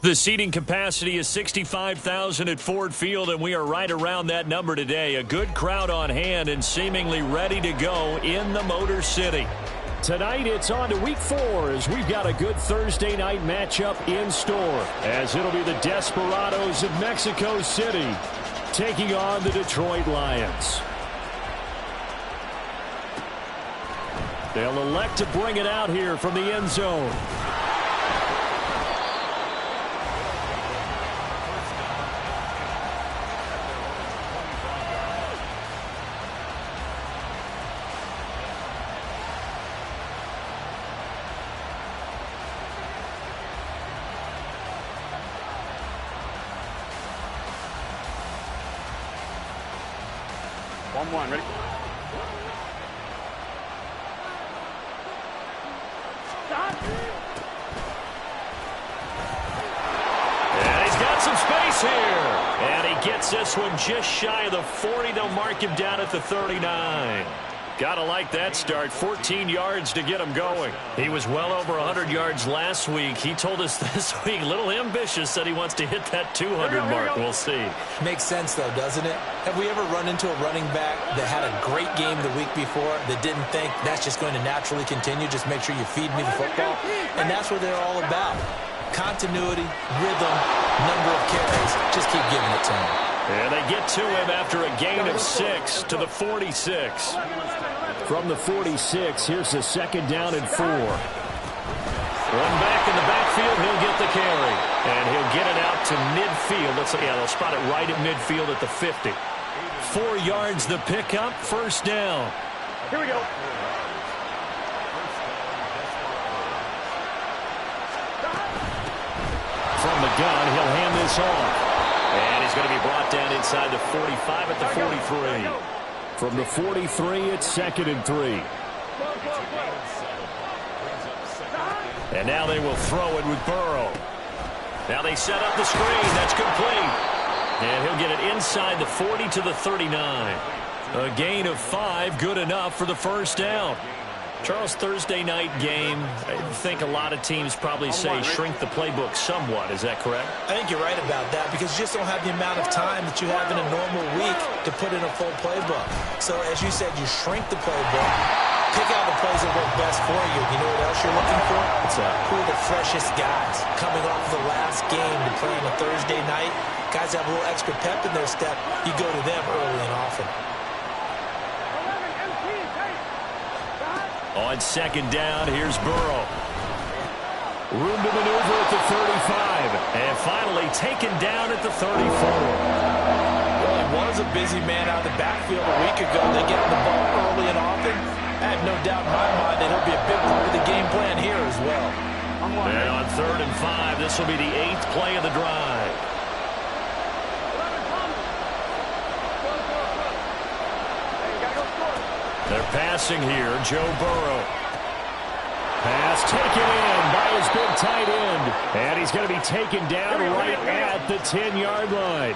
The seating capacity is 65,000 at Ford Field, and we are right around that number today. A good crowd on hand and seemingly ready to go in the Motor City. Tonight, it's on to Week 4 as we've got a good Thursday night matchup in store, as it'll be the Desperados of Mexico City taking on the Detroit Lions. They'll elect to bring it out here from the end zone. One, ready? And he's got some space here. And he gets this one just shy of the 40. They'll mark him down at the 39. Gotta like that start. 14 yards to get him going. He was well over 100 yards last week. He told us this week, a little ambitious, said he wants to hit that 200 mark. We'll see. Makes sense, though, doesn't it? Have we ever run into a running back that had a great game the week before that didn't think that's just going to naturally continue? Just make sure you feed me the football. And that's what they're all about. Continuity, rhythm, number of carries. Just keep giving it to him. And they get to him after a gain of 6 to the 46. From the 46, here's a second down and 4. One back in the backfield, he'll get the carry. And he'll get it out to midfield. They'll spot it right at midfield at the 50. 4 yards the pickup, first down. Here we go. From the gun, he'll hand this off. And he's going to be brought down inside the 45 at the 43. From the 43, it's second and 3. And now they will throw it with Burrow. Now they set up the screen. That's complete. And he'll get it inside the 40 to the 39. A gain of 5, good enough for the first down. Charles, Thursday night game, I think a lot of teams probably say shrink the playbook somewhat. Is that correct? I think you're right about that because you just don't have the amount of time that you have in a normal week to put in a full playbook. So, as you said, you shrink the playbook, pick out the plays that work best for you. You know what else you're looking for? Who are the freshest guys coming off the last game to play on a Thursday night? Guys have a little extra pep in their step. You go to them early and often. On second down, here's Burrow. Room to maneuver at the 35. And finally taken down at the 34. Well, he was a busy man out of the backfield a week ago. They get him the ball early and often. I have no doubt in my mind that he'll be a big part of the game plan here as well. And on third and 5, this will be the 8th play of the drive. They're passing here, Joe Burrow. Pass taken in by his big tight end. And he's going to be taken down right at the 10-yard line.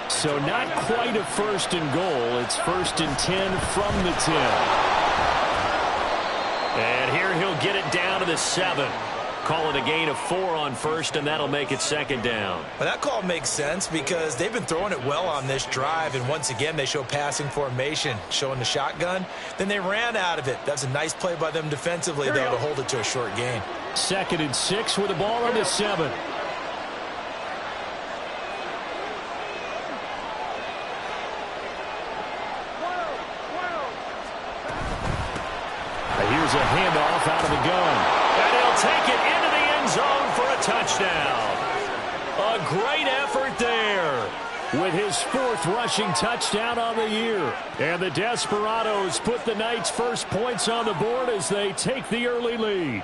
So not quite a first and goal. It's first and 10 from the 10. And here he'll get it down to the 7. Call it a gain of 4 on first, and that'll make it second down. Well, that call makes sense because they've been throwing it well on this drive, and once again they show passing formation, showing the shotgun. Then they ran out of it. That's a nice play by them defensively, though, to hold it to a short gain. Second and 6 with the ball on the 7. Here's a handoff out of the gun. And he'll take it into the end zone for a touchdown. A great effort there. With his 4th rushing touchdown on the year. And the Desperados put the Knights' first points on the board as they take the early lead.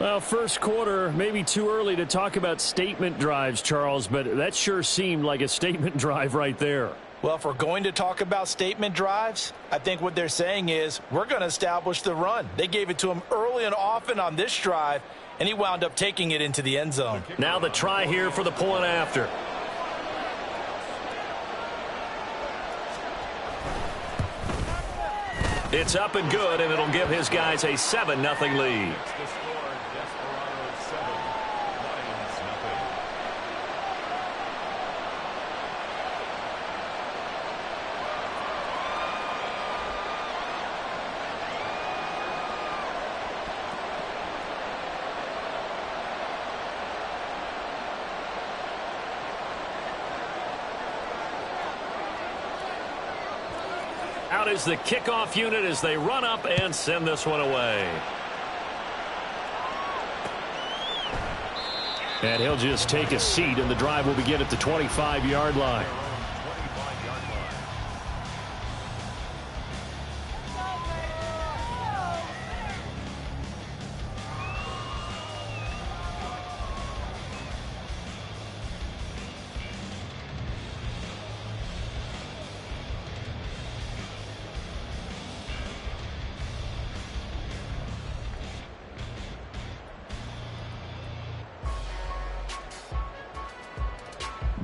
Well, first quarter, maybe too early to talk about statement drives, Charles, but that sure seemed like a statement drive right there. Well, if we're going to talk about statement drives, I think what they're saying is we're going to establish the run. They gave it to him early and often on this drive, and he wound up taking it into the end zone. Now the try here for the point after. It's up and good, and it'll give his guys a 7-0 lead. Out is the kickoff unit as they run up and send this one away. And he'll just take a seat, and the drive will begin at the 25-yard line.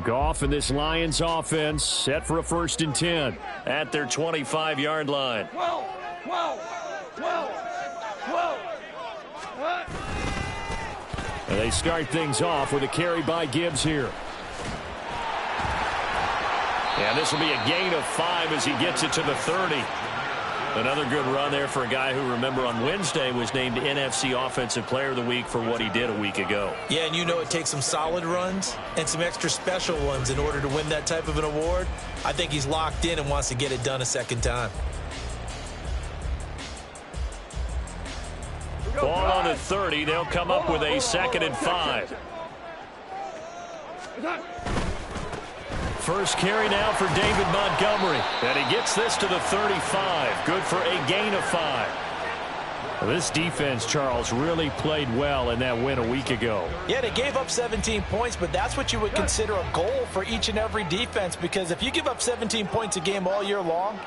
Goff and this Lions offense set for a 1st and 10 at their 25-yard line. And they start things off with a carry by Gibbs here. And this will be a gain of 5 as he gets it to the 30. Another good run there for a guy who, remember, on Wednesday was named NFC Offensive Player of the Week for what he did a week ago. Yeah, and you know it takes some solid runs and some extra special ones in order to win that type of an award. I think he's locked in and wants to get it done a second time. Ball on the 30. They'll come up with a 2nd and 5. First carry now for David Montgomery. And he gets this to the 35. Good for a gain of 5. Well, this defense, Charles, really played well in that win a week ago. Yeah, they gave up 17 points, but that's what you would consider a goal for each and every defense, because if you give up 17 points a game all year long,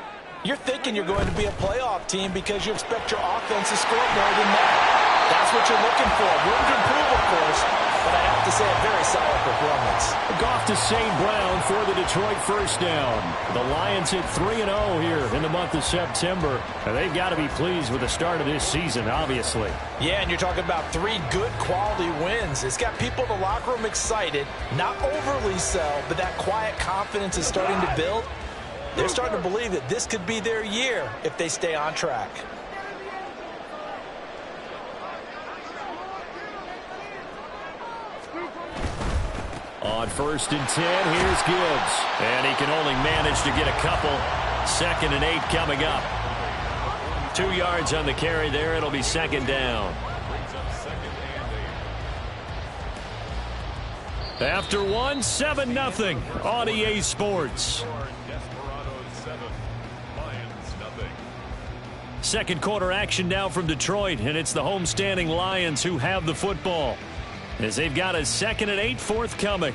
you're thinking you're going to be a playoff team because you expect your offense to score more than that. That's what you're looking for. Room to improve, of course, but I have to say a very solid performance. Goff to St. Brown for the Detroit first down. The Lions hit 3-0 here in the month of September, and they've got to be pleased with the start of this season, obviously. Yeah, and you're talking about 3 good quality wins. It's got people in the locker room excited, not overly so, but that quiet confidence is starting to build. They're starting to believe that this could be their year if they stay on track. On 1st and 10, here's Gibbs. And he can only manage to get a couple. 2nd and 8 coming up. 2 yards on the carry there. It'll be 2nd down. After 7-0 on EA Sports. Second quarter action now from Detroit, and it's the homestanding Lions who have the football, as they've got a 2nd and 8 forthcoming.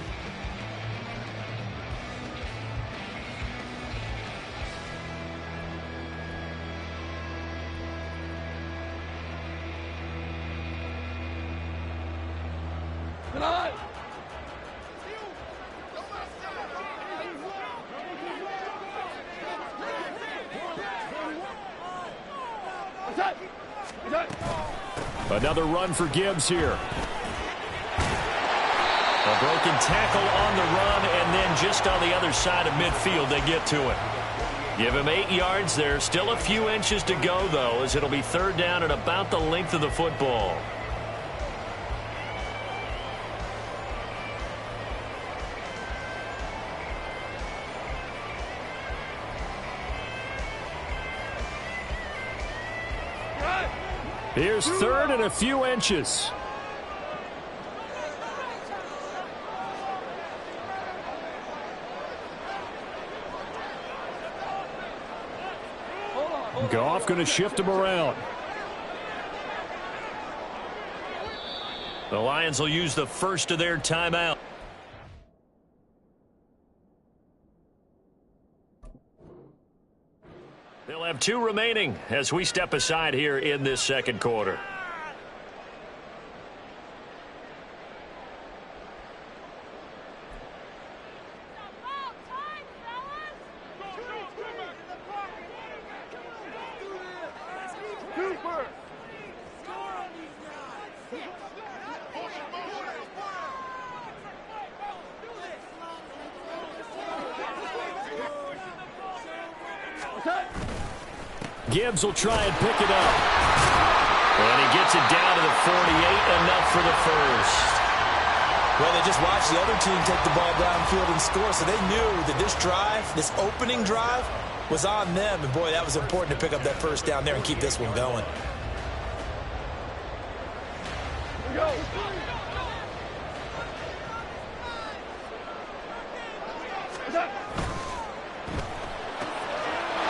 Another run for Gibbs here. A broken tackle on the run, and then just on the other side of midfield, they get to it. Give him 8 yards there. Still a few inches to go, though, as it'll be 3rd down at about the length of the football. Here's 3rd and a few inches. Goff going to shift him around. The Lions will use the first of their timeout. They'll have 2 remaining as we step aside here in this second quarter. Gibbs will try and pick it up. And he gets it down to the 48, enough for the first. Well, they just watched the other team take the ball downfield and score, so they knew that this drive, this opening drive, was on them. And, boy, that was important to pick up that first down there and keep this one going.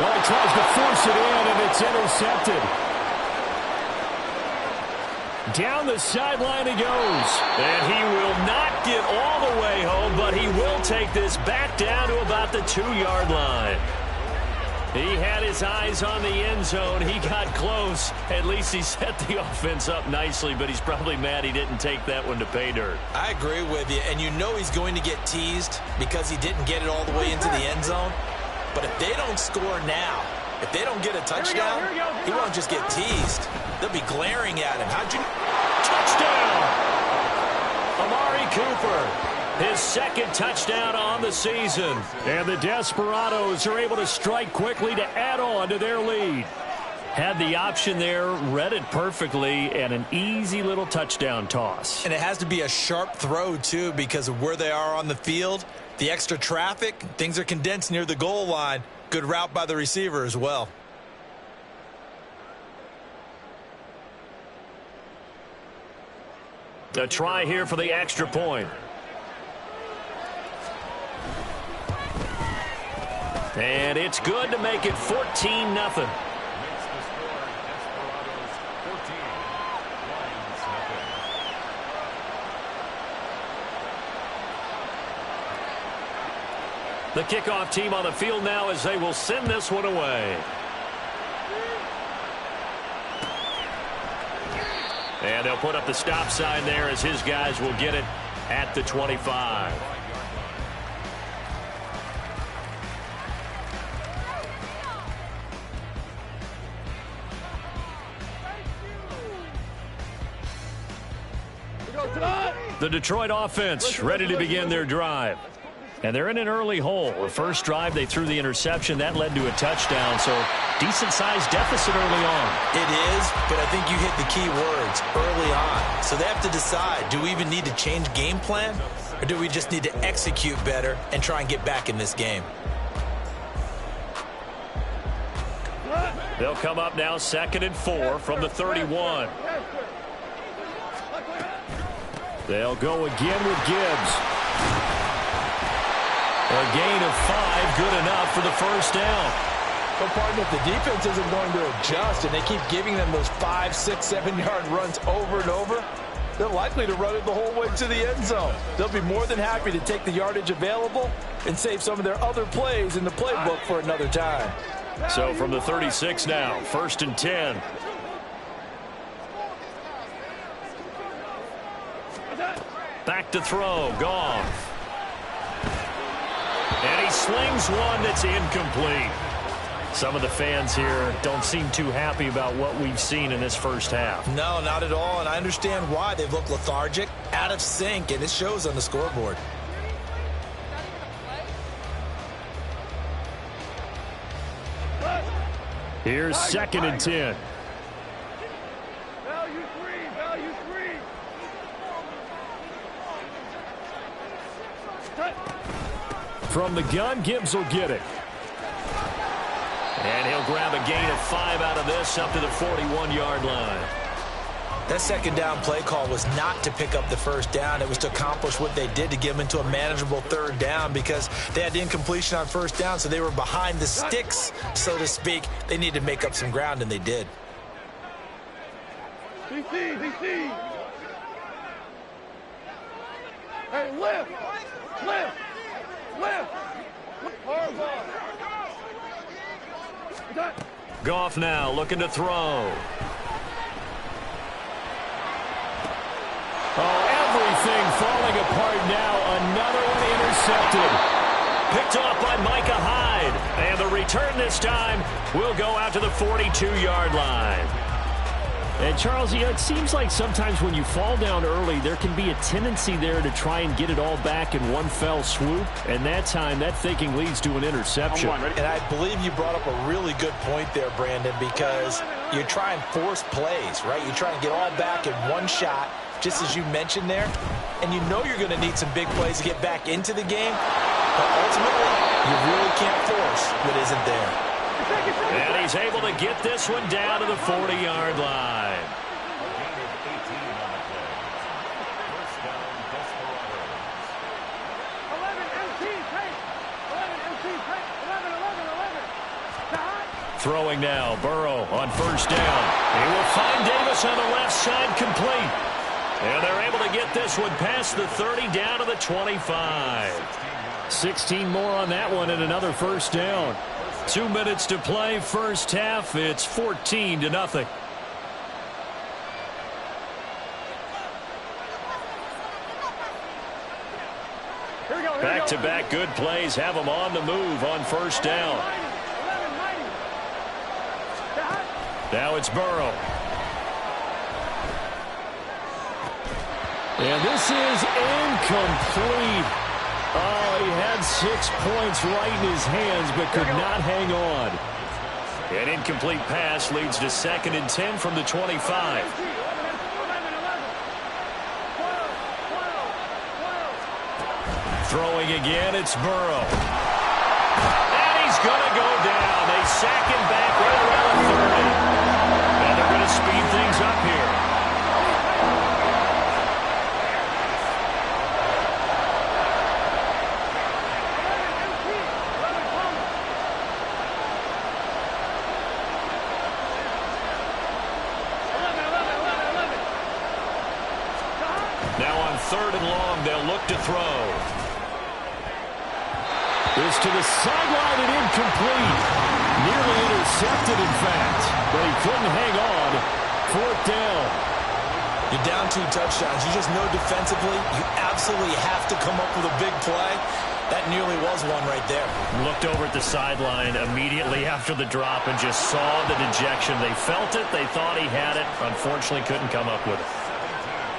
Well, he tries to force it in, and it's intercepted. Down the sideline he goes. And he will not get all the way home, but he will take this back down to about the 2-yard line. He had his eyes on the end zone. He got close. At least he set the offense up nicely, but he's probably mad he didn't take that one to pay dirt. I agree with you, and you know he's going to get teased because he didn't get it all the way into the end zone. But if they don't score now, if they don't get a touchdown, he won't just get teased. They'll be glaring at him. How'd you... Touchdown! Amari Cooper, his second touchdown on the season. And the Desperados are able to strike quickly to add on to their lead. Had the option there, read it perfectly, and an easy little touchdown toss. And it has to be a sharp throw, too, because of where they are on the field. The extra traffic, things are condensed near the goal line. Good route by the receiver as well. A try here for the extra point. And it's good to make it 14-0. The kickoff team on the field now as they will send this one away. And they'll put up the stop sign there as his guys will get it at the 25. The Detroit offense ready to begin their drive. And they're in an early hole. The first drive, they threw the interception. That led to a touchdown, so decent-sized deficit early on. It is, but I think you hit the key words, early on. So they have to decide, do we even need to change game plan, or do we just need to execute better and try and get back in this game? They'll come up now 2nd and 4 from the 31. They'll go again with Gibbs. A gain of 5, good enough for the first down. But, partner, if the defense isn't going to adjust and they keep giving them those 5, 6, 7-yard runs over and over, they're likely to run it the whole way to the end zone. They'll be more than happy to take the yardage available and save some of their other plays in the playbook for another time. So from the 36 now, 1st and 10. Back to throw, Goff. And he slings one that's incomplete. Some of the fans here don't seem too happy about what we've seen in this first half. No, not at all, and I understand why. They've looked lethargic, out of sync, and it shows on the scoreboard. Here's 2nd and 10. From the gun, Gibbs will get it. And he'll grab a gain of 5 out of this up to the 41-yard line. That second down play call was not to pick up the first down. It was to accomplish what they did to get them into a manageable 3rd down because they had the incompletion on 1st down, so they were behind the sticks, so to speak. They needed to make up some ground, and they did. DC. Hey, lift. Goff now looking to throw. Oh, everything falling apart now. Another one intercepted. Picked off by Micah Hyde. And the return this time will go out to the 42-yard line. And, Charles, it seems like sometimes when you fall down early, there can be a tendency there to try and get it all back in one fell swoop. And that time, that thinking leads to an interception. And I believe you brought up a really good point there, Brandon, because you try and force plays, right? You try and get all back in one shot, just as you mentioned there. And you know you're going to need some big plays to get back into the game. But ultimately, you really can't force what isn't there. And he's able to get this one down to the 40-yard line. Throwing now, Burrow on first down. He will find Davis on the left side, complete. And they're able to get this one past the 30 down to the 25. 16 more on that one and another first down. 2 minutes to play first half. It's 14-0. Back-to-back good plays have them on the move on first down. Now it's Burrow. And this is incomplete. Oh, he had 6 points right in his hands, but could not hang on. An incomplete pass leads to 2nd and 10 from the 25. Throwing again, it's Burrow. And he's going to go down. They sack him back right around the 30. And they're going to speed things up here. Now on 3rd and long, they'll look to throw. Is to the sideline and incomplete. Nearly intercepted, in fact. But he couldn't hang on. 4th down. You're down 2 touchdowns. You just know defensively you absolutely have to come up with a big play. That nearly was one right there. Looked over at the sideline immediately after the drop and just saw the dejection. They felt it. They thought he had it. Unfortunately, couldn't come up with it.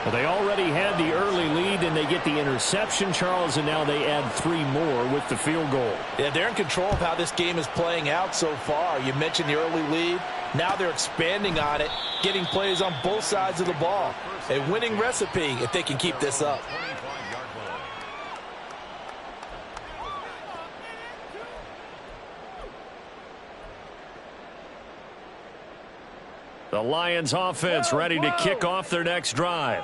Well, they already had the early lead, and they get the interception, Charles, and now they add 3 more with the field goal. Yeah, they're in control of how this game is playing out so far. You mentioned the early lead. Now they're expanding on it, getting plays on both sides of the ball. A winning recipe if they can keep this up. The Lions offense ready to kick off their next drive.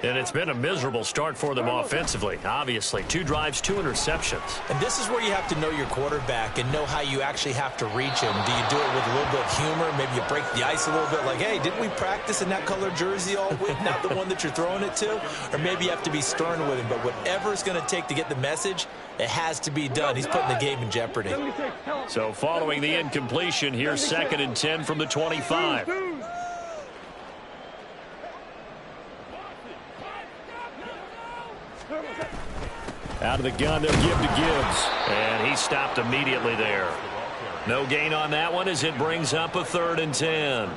And it's been a miserable start for them offensively, obviously. 2 drives, 2 interceptions. And this is where you have to know your quarterback and know how you actually have to reach him. Do you do it with a little bit of humor? Maybe you break the ice a little bit like, hey, didn't we practice in that color jersey all week? Not the one that you're throwing it to? Or maybe you have to be stern with him. But whatever it's going to take to get the message, it has to be done. He's putting the game in jeopardy. So following the incompletion, here's 2nd and 10 from the 25. Out of the gun, they'll give to Gibbs. And he stopped immediately there. No gain on that one as it brings up a 3rd and 10.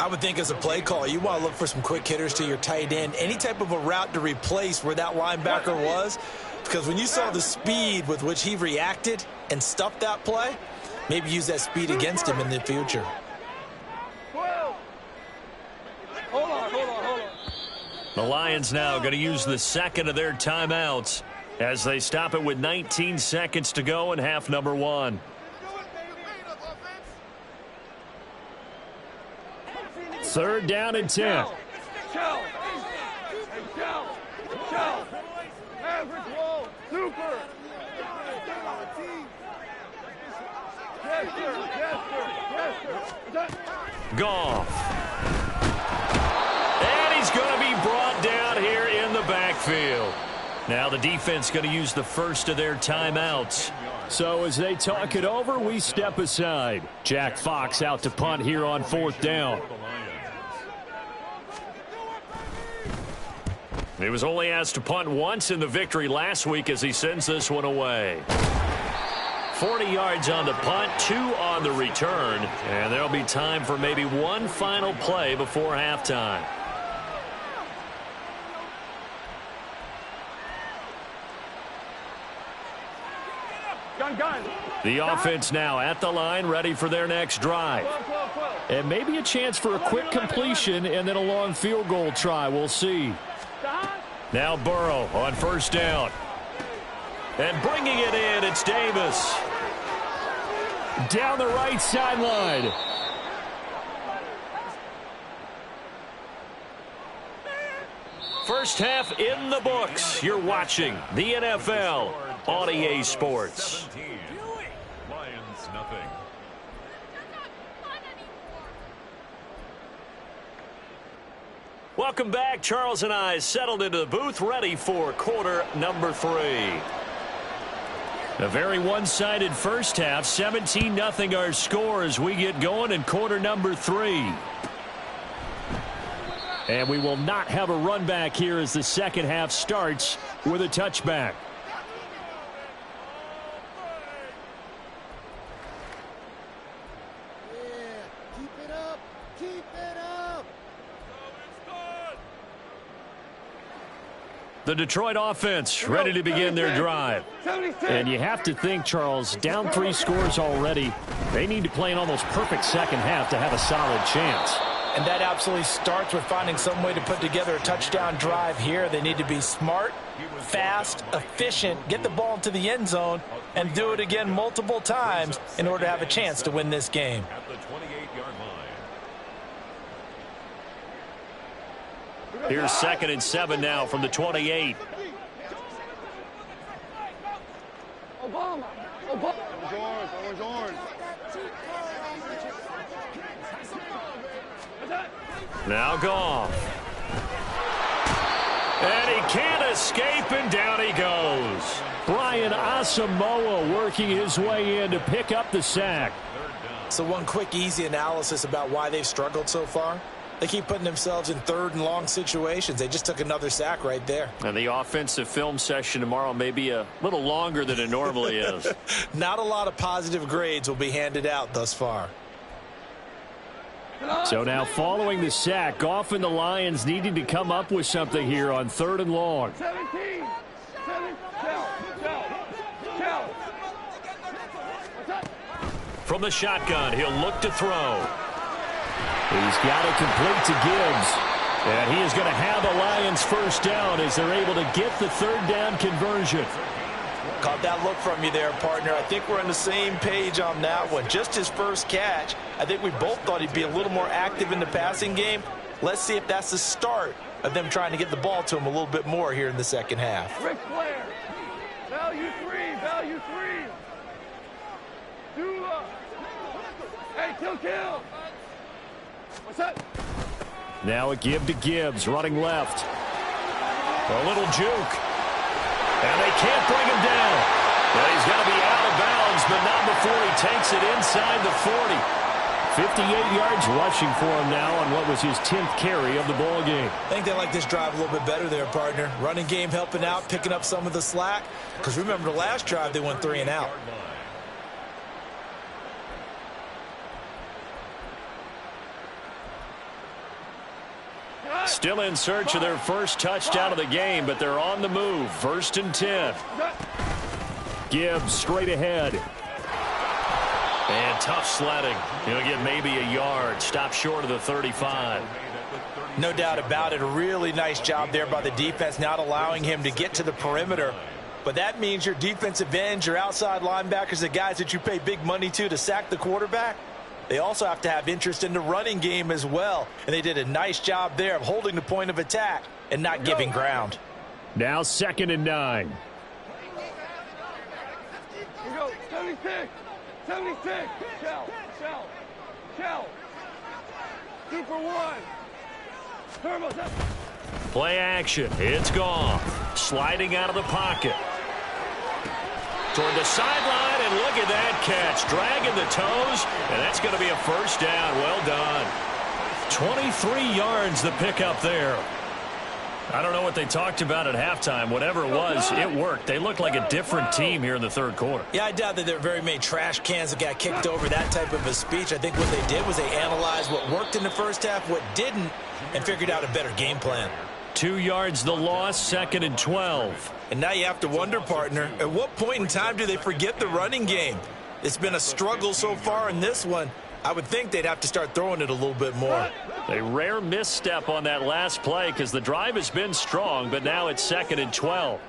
I would think as a play call, you want to look for some quick hitters to your tight end. Any type of a route to replace where that linebacker was. Because when you saw the speed with which he reacted and stuffed that play, maybe use that speed against him in the future. Hold on. The Lions now going to use the 2nd of their timeouts as they stop it with 19 seconds to go in half number 1. Third down and 10. Average roll, super. Goff. And he's going to be brought down here in the backfield. Now the defense going to use the first of their timeouts. So as they talk it over, we step aside. Jack Fox out to punt here on 4th down. He was only asked to punt once in the victory last week as he sends this one away. 40 yards on the punt, 2 on the return, and there'll be time for maybe one final play before halftime. The offense now at the line, ready for their next drive. And maybe a chance for a quick completion and then a long field goal try. We'll see. Now Burrow on first down. And bringing it in, it's Davis. Down the right sideline. First half in the books. You're watching the NFL on EA Sports. Lions, nothing. Welcome back. Charles and I settled into the booth, ready for quarter number 3. A very one-sided first half. 17-0 our score as we get going in quarter number 3. And we will not have a run back here as the second half starts with a touchback. The Detroit offense ready to begin their drive. And you have to think, Charles, down 3 scores already. They need to play an almost perfect second half to have a solid chance. And that absolutely starts with finding some way to put together a touchdown drive here. They need to be smart, fast, efficient, get the ball into the end zone, and do it again multiple times in order to have a chance to win this game. At the 28-yard line. Here's 2nd and 7 now from the 28. Obama. Orange. Now Goff. And he can't escape, and down he goes. Brian Asamoah working his way in to pick up the sack. So one quick, easy analysis about why they've struggled so far. They keep putting themselves in 3rd and long situations. They just took another sack right there. And the offensive film session tomorrow may be a little longer than it normally is. Not a lot of positive grades will be handed out thus far. So now following the sack, Goff and the Lions needing to come up with something here on 3rd and long. 17. From the shotgun, he'll look to throw. He's got it complete to Gibbs. And he is going to have the Lions first down as they're able to get the 3rd down conversion. Caught that look from you there, partner. I think we're on the same page on that one. Just his first catch. I think we both thought he'd be a little more active in the passing game. Let's see if that's the start of them trying to get the ball to him a little bit more here in the second half. Ric Flair. Value 3. Dula. Hey, kill. What's that? Now a give to Gibbs, running left. A little juke. And they can't bring him down. Well, he's going to be out of bounds, but not before he takes it inside the 40. 58 yards rushing for him now on what was his 10th carry of the ball game. I think they like this drive a little bit better there, partner. Running game helping out, picking up some of the slack. Because remember the last drive, they went 3 and out. Still in search of their first touchdown of the game, but they're on the move. 1st and 10. Gibbs straight ahead. And tough sledding. He'll get maybe a yard. Stop short of the 35. No doubt about it. A really nice job there by the defense, not allowing him to get to the perimeter. But that means your defensive ends, your outside linebackers, the guys that you pay big money to sack the quarterback, they also have to have interest in the running game as well. And they did a nice job there of holding the point of attack and not giving ground. Now 2nd and 9. Here we go. 76. Shell. Super 1. Turbo. Play action. It's Goff. Sliding out of the pocket. Toward the sideline, and look at that catch. Dragging the toes, and that's going to be a first down. Well done. 23 yards the pickup there. I don't know what they talked about at halftime. Whatever it was, it worked. They look like a different team here in the 3rd quarter. Yeah, I doubt that there were very many trash cans that got kicked over, that type of a speech. I think what they did was they analyzed what worked in the first half, what didn't, and figured out a better game plan. 2 yards the loss, 2nd and 12. And now you have to wonder, partner, at what point in time do they forget the running game? It's been a struggle so far in this one. I would think they'd have to start throwing it a little bit more. A rare misstep on that last play because the drive has been strong, but now it's 2nd and 12.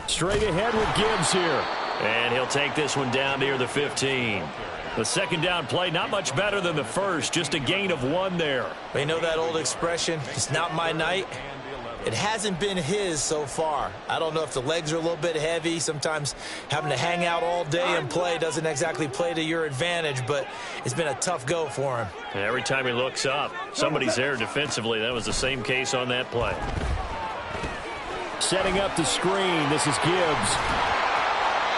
Straight ahead with Gibbs here. And he'll take this one down near the 15. The second down play, not much better than the first, just a gain of 1 there. You know that old expression, it's not my night? It hasn't been his so far. I don't know if the legs are a little bit heavy. Sometimes having to hang out all day and play doesn't exactly play to your advantage, but it's been a tough go for him. And every time he looks up, somebody's there defensively. That was the same case on that play. Setting up the screen, this is Gibbs.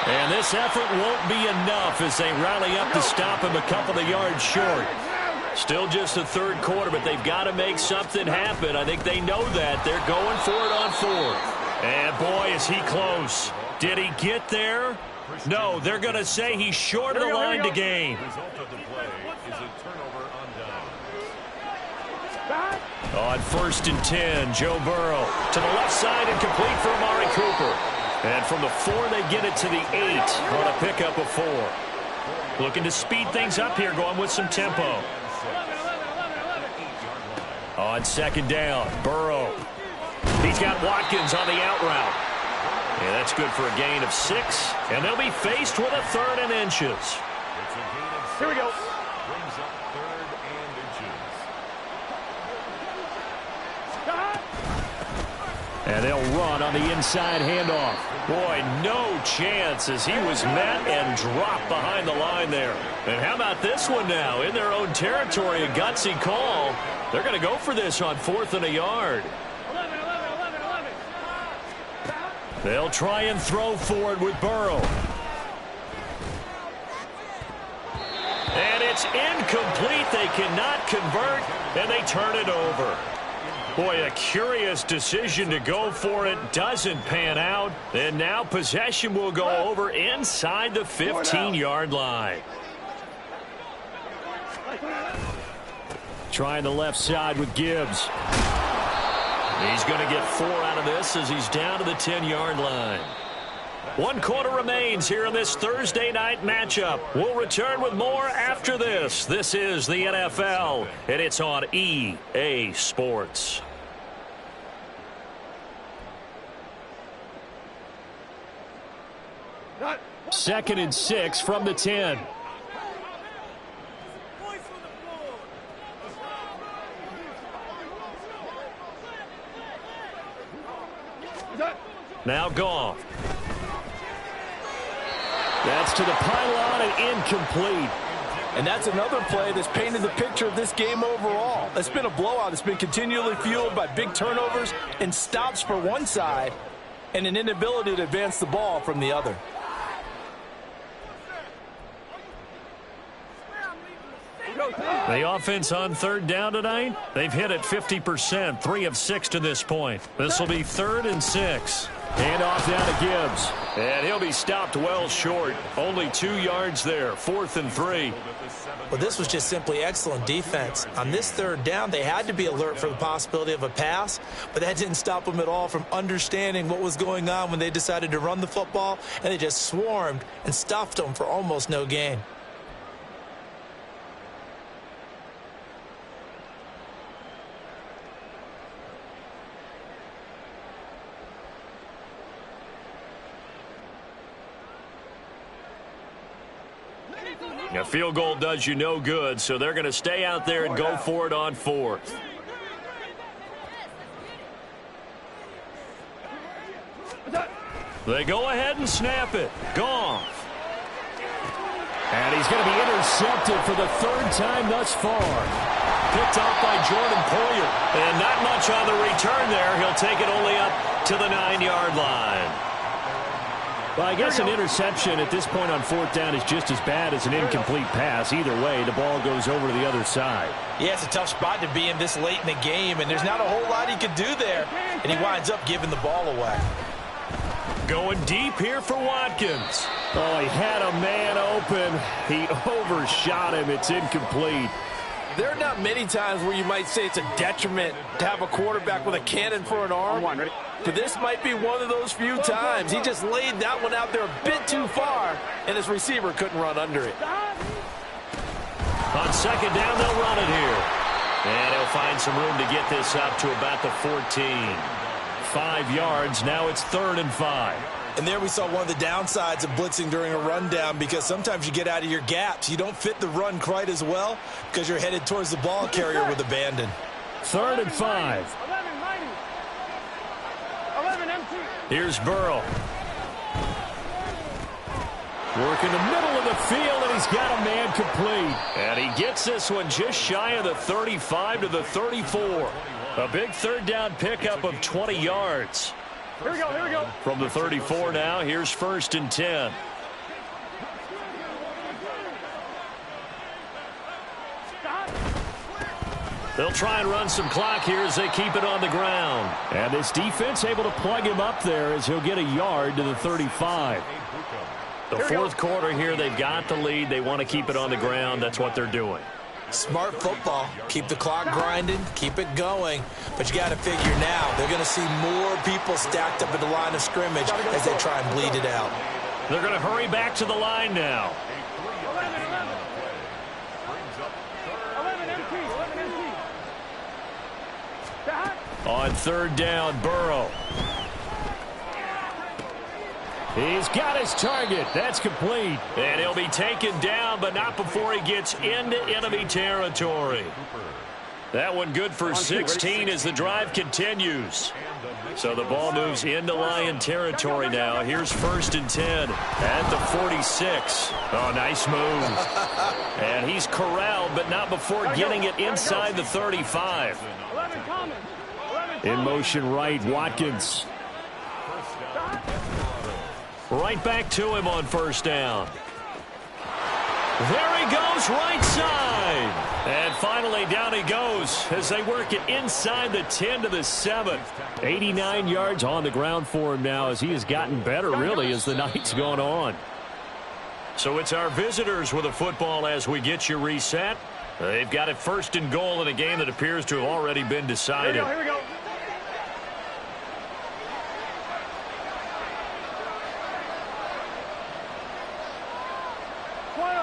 And this effort won't be enough as they rally up to stop him a couple of yards short. Still just the third quarter, but they've got to make something happen. I think they know that. They're going for it on 4th. And boy, is he close. Did he get there? No, they're going to say he's short of the line to gain. The result of the play is a turnover on down. On 1st and 10, Joe Burrow to the left side and complete for Amari Cooper. And from the 4, they get it to the 8 on a pickup of 4. Looking to speed things up here, going with some tempo. On 2nd down, Burrow. He's got Watkins on the out route. Yeah, that's good for a gain of 6. And they'll be faced with a 3rd and inches. It's a gain of 6. Here we go. Brings up 3rd and inches. And they'll run on the inside handoff. Boy, no chance as he was met and dropped behind the line there. And how about this one now? In their own territory, a gutsy call. They're going to go for this on 4th and a yard. 11. They'll try and throw for it with Burrow. And it's incomplete. They cannot convert, and they turn it over. Boy, a curious decision to go for it. Doesn't pan out. And now possession will go over inside the 15-yard line. Trying the left side with Gibbs. He's going to get 4 out of this as he's down to the 10-yard line. 1 quarter remains here in this Thursday night matchup. We'll return with more after this. This is the NFL, and it's on EA Sports. Second and 6 from the 10. Now Goff. That's to the pylon and incomplete. And that's another play that's painted the picture of this game overall. It's been a blowout. It's been continually fueled by big turnovers and stops for one side and an inability to advance the ball from the other. The offense on 3rd down tonight, they've hit it 50%, 3 of 6 to this point. This will be 3rd and 6. Hand off down to Gibbs. And he'll be stopped well short. Only 2 yards there, 4th and 3. Well, this was just simply excellent defense. On this 3rd down, they had to be alert for the possibility of a pass, but that didn't stop them at all from understanding what was going on when they decided to run the football, and they just swarmed and stuffed them for almost no gain. A field goal does you no good, so they're going to stay out there and go for it on 4th. They go ahead and snap it. Goff. And he's going to be intercepted for the 3rd time thus far. Picked off by Jordan Poyer. And not much on the return there. He'll take it only up to the 9-yard line. Well, I guess an interception at this point on 4th down is just as bad as an incomplete pass. Either way, the ball goes over to the other side. Yeah, it's a tough spot to be in this late in the game, and there's not a whole lot he could do there, and he winds up giving the ball away. Going deep here for Watkins. Oh, he had a man open. He overshot him. It's incomplete. There are not many times where you might say it's a detriment to have a quarterback with a cannon for an arm. But this might be one of those few times. He just laid that one out there a bit too far, and his receiver couldn't run under it. On second down, they'll run it here. And he'll find some room to get this up to about the 14. 5 yards. Now it's 3rd and 5. And there we saw one of the downsides of blitzing during a rundown, because sometimes you get out of your gaps. You don't fit the run quite as well because you're headed towards the ball carrier with abandon. 3rd and 5. 11 empty. Here's Burrow. Work in the middle of the field, and he's got a man complete. And he gets this one just shy of the 35 to the 34. A big 3rd down pickup of 20 yards. Here we go. From the 34 now, here's 1st and 10. Stop. They'll try and run some clock here as they keep it on the ground. And this defense able to plug him up there as he'll get a yard to the 35. The 4th quarter here, they've got the lead. They want to keep it on the ground. That's what they're doing. Smart football. Keep the clock grinding. Keep it going. But you got to figure now they're going to see more people stacked up at the line of scrimmage as they try and bleed it out. They're going to hurry back to the line now. 11 empty. Stop. On 3rd down, Burrow. He's got his target. That's complete. And he'll be taken down, but not before he gets into enemy territory. That one good for 16 as the drive continues. So the ball moves into Lion territory now. Here's 1st and 10 at the 46. Oh, nice move. And he's corralled, but not before getting it inside the 35. 11 coming. In motion right, Watkins. Right back to him on 1st down. There he goes, right side. And finally, down he goes as they work it inside the 10 to the 7. 89 yards on the ground for him now as he has gotten better, really, as the night's gone on. So it's our visitors with a football as we get you reset. They've got it 1st and goal in a game that appears to have already been decided. Here we go. 11.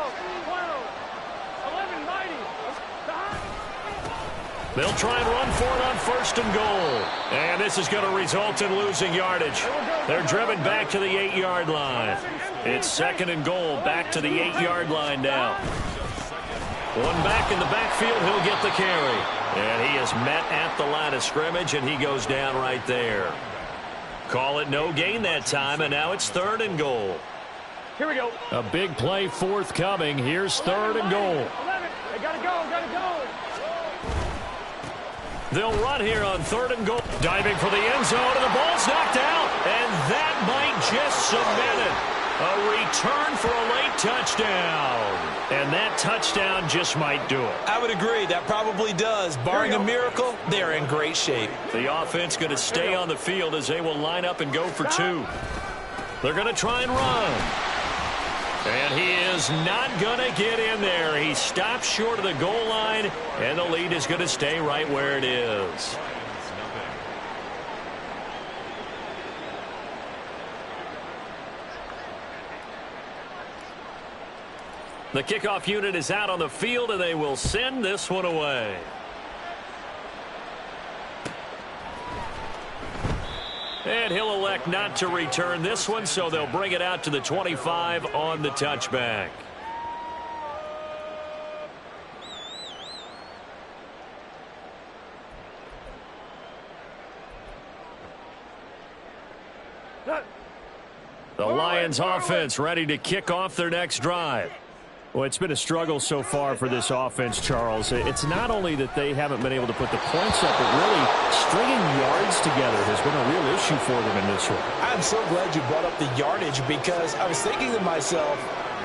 They'll try and run for it on 1st and goal. And this is going to result in losing yardage. They're driven back to the 8-yard line. It's 2nd and goal, back to the 8-yard line now. One back in the backfield, he'll get the carry. And he is met at the line of scrimmage, and he goes down right there. Call it no gain that time, and now it's 3rd and goal. Here we go. A big play forthcoming. Here's 3rd and goal. 11. They gotta go. They'll run here on 3rd and goal. Diving for the end zone, and the ball's knocked out. And that might just cement it. A return for a late touchdown. And that touchdown just might do it. I would agree. That probably does. Barring a miracle, they're in great shape. The offense going to stay on the field as they will line up and go for 2. They're going to try and run. And he is not going to get in there. He stops short of the goal line, and the lead is going to stay right where it is. The kickoff unit is out on the field, and they will send this one away. And he'll elect not to return this one, so they'll bring it out to the 25 on the touchback. The Lions offense ready to kick off their next drive. Well, it's been a struggle so far for this offense, Charles. It's not only that they haven't been able to put the points up, but really stringing yards together has been a real issue for them in this one. I'm so glad you brought up the yardage, because I was thinking to myself,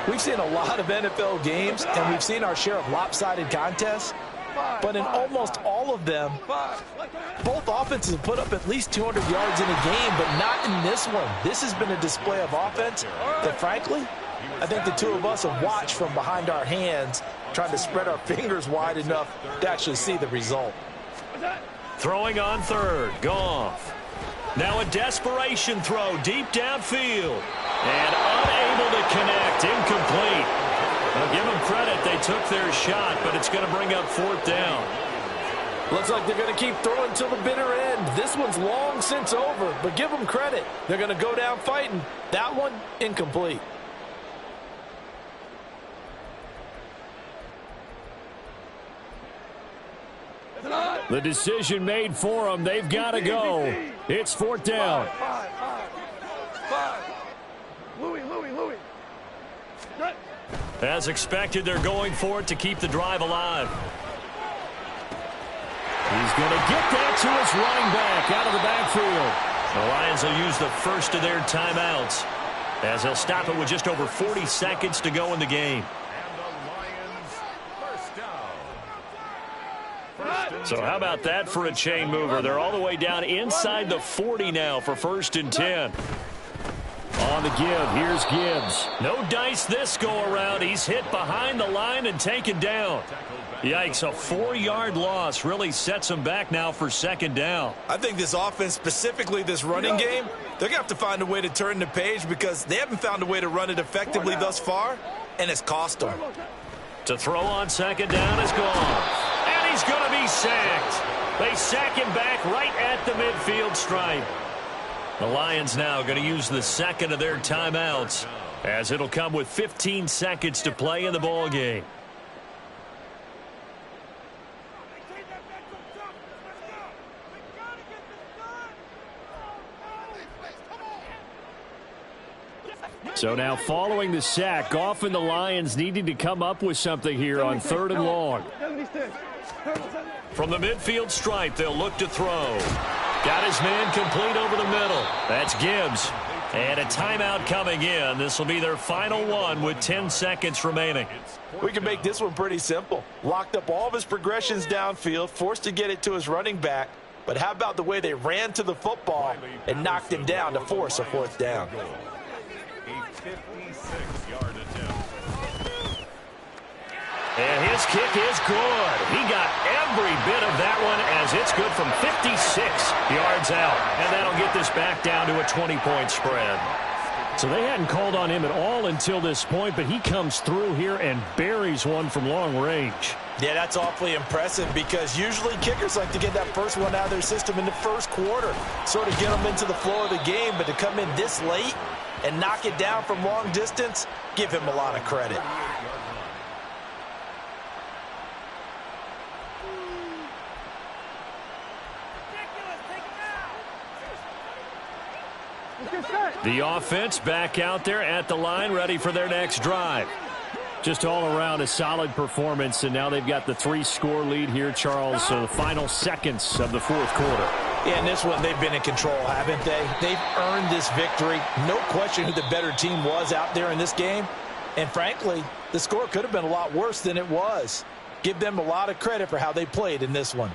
we've seen a lot of NFL games, and we've seen our share of lopsided contests, but in almost all of them, both offenses have put up at least 200 yards in a game, but not in this one. This has been a display of offense that, frankly, I think the two of us have watched from behind our hands trying to spread our fingers wide enough to actually see the result. Throwing on third, Goff. Now a desperation throw deep downfield. And unable to connect, incomplete. I'll give them credit, they took their shot, but it's going to bring up fourth down. Looks like they're going to keep throwing till the bitter end. This one's long since over, but give them credit. They're going to go down fighting. That one, incomplete. The decision made for them. They've got to go. It's fourth down. Five. Louis. As expected, they're going for it to keep the drive alive. He's going to get that to his running back out of the backfield. The Lions will use the first of their timeouts as they'll stop it with just over 40 seconds to go in the game. So how about that for a chain mover? They're all the way down inside the 40 now for 1st and 10. On the give, here's Gibbs. No dice this go-around. He's hit behind the line and taken down. Yikes, a 4-yard loss really sets him back now for 2nd down. I think this offense, specifically this running game, they're going to have to find a way to turn the page because they haven't found a way to run it effectively thus far, and it's cost them. To throw on 2nd down is Goff. And he's going to be sacked. They sack him back right at the midfield stripe. The Lions now going to use the second of their timeouts as it'll come with 15 seconds to play in the ball game. So now following the sack, Goff and the Lions needing to come up with something here on 3rd and long. From the midfield stripe, they'll look to throw. Got his man complete over the middle. That's Gibbs. And a timeout coming in. This will be their final one with 10 seconds remaining. We can make this one pretty simple. Locked up all of his progressions downfield, forced to get it to his running back. But how about the way they ran to the football and knocked him down to force a 4th down? A 56-yard attempt. And his kick is good. He got every bit of that one as it's good from 56 yards out. And that'll get this back down to a 20-point spread. So they hadn't called on him at all until this point, but he comes through here and buries one from long range. Yeah, that's awfully impressive because usually kickers like to get that first one out of their system in the first quarter, sort of get them into the flow of the game, but to come in this late and knock it down from long distance, give him a lot of credit. The offense back out there at the line, ready for their next drive. Just all around a solid performance, and now they've got the 3-score lead here, Charles, so the final seconds of the 4th quarter. Yeah, in this one, they've been in control, haven't they? They've earned this victory. No question who the better team was out there in this game. And frankly, the score could have been a lot worse than it was. Give them a lot of credit for how they played in this one.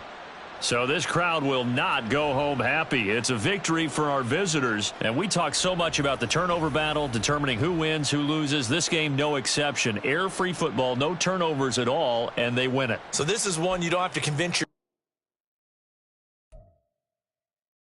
So this crowd will not go home happy. It's a victory for our visitors. And we talk so much about the turnover battle, determining who wins, who loses. This game, no exception. Air-free football, no turnovers at all, and they win it. So this is one you don't have to convince your